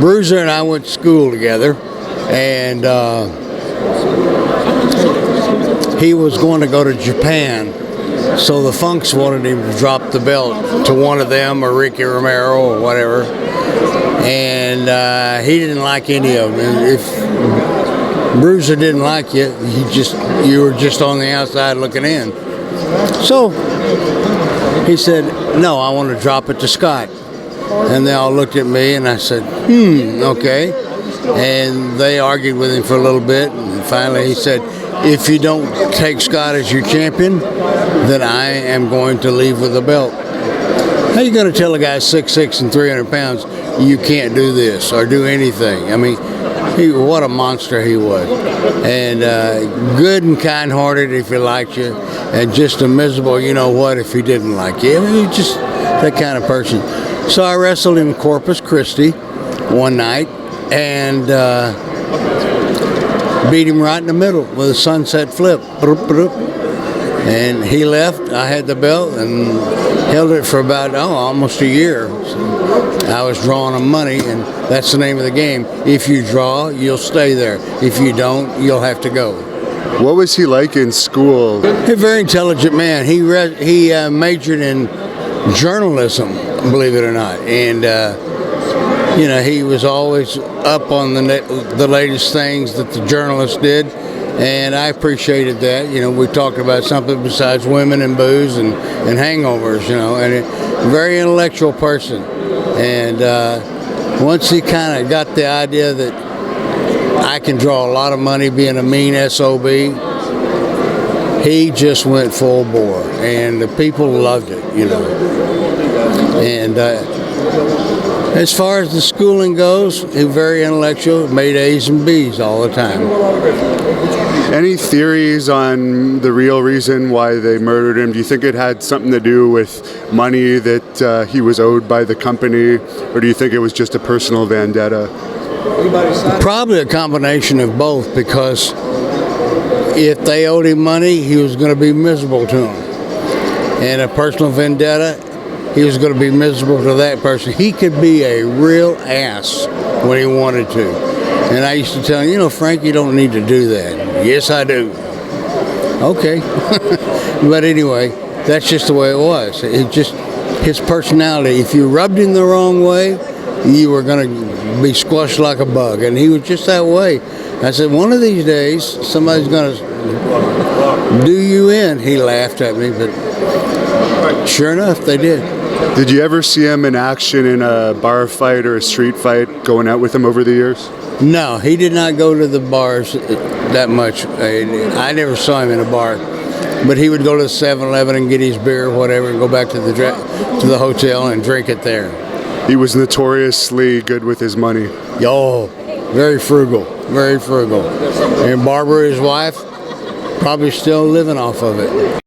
Bruiser and I went to school together, and he was going to go to Japan, so the Funks wanted him to drop the belt to one of them, or Ricky Romero or whatever, and he didn't like any of them. And if Bruiser didn't like you, you were just on the outside looking in. So he said, no, I want to drop it to Scott. And they all looked at me, and I said, okay. And they argued with him for a little bit, and finally he said, if you don't take Scott as your champion, then I am going to leave with the belt. How are you going to tell a guy 6'6" and 300 pounds you can't do this or do anything? I mean, what a monster he was. And good and kind-hearted if he liked you, and just a miserable you-know-what if he didn't like you. I mean, he's just that kind of person. So I wrestled him in Corpus Christi one night and beat him right in the middle with a sunset flip. And he left. I had the belt and held it for about almost a year. So I was drawing him money, and that's the name of the game. If you draw, you'll stay there. If you don't, you'll have to go. What was he like in school? A very intelligent man. He majored in journalism, believe it or not, and he was always up on the latest things that the journalists did, and I appreciated that. We talked about something besides women and booze and hangovers, and a very intellectual person. And once he kind of got the idea that I can draw a lot of money being a mean SOB, he just went full bore, and the people loved it, And as far as the schooling goes, he was very intellectual, made A's and B's all the time. Any theories on the real reason why they murdered him? Do you think it had something to do with money that he was owed by the company, or do you think it was just a personal vendetta? Probably a combination of both, because if they owed him money, he was going to be miserable to them. And a personal vendetta, he was going to be miserable to that person. He could be a real ass when he wanted to. And I used to tell him, Frank, you don't need to do that. Yes, I do. Okay. But anyway, that's just the way it was. It just, his personality, if you rubbed him the wrong way, you were going to be squashed like a bug. And he was just that way. I said, one of these days, somebody's going to do you in. He laughed at me, but sure enough, they did. Did you ever see him in action in a bar fight or a street fight, going out with him over the years? No, he did not go to the bars that much. I never saw him in a bar, but he would go to the 7-Eleven and get his beer or whatever, and go back to the hotel and drink it there. He was notoriously good with his money. Oh, very frugal, very frugal. And Barbara, his wife, probably still living off of it.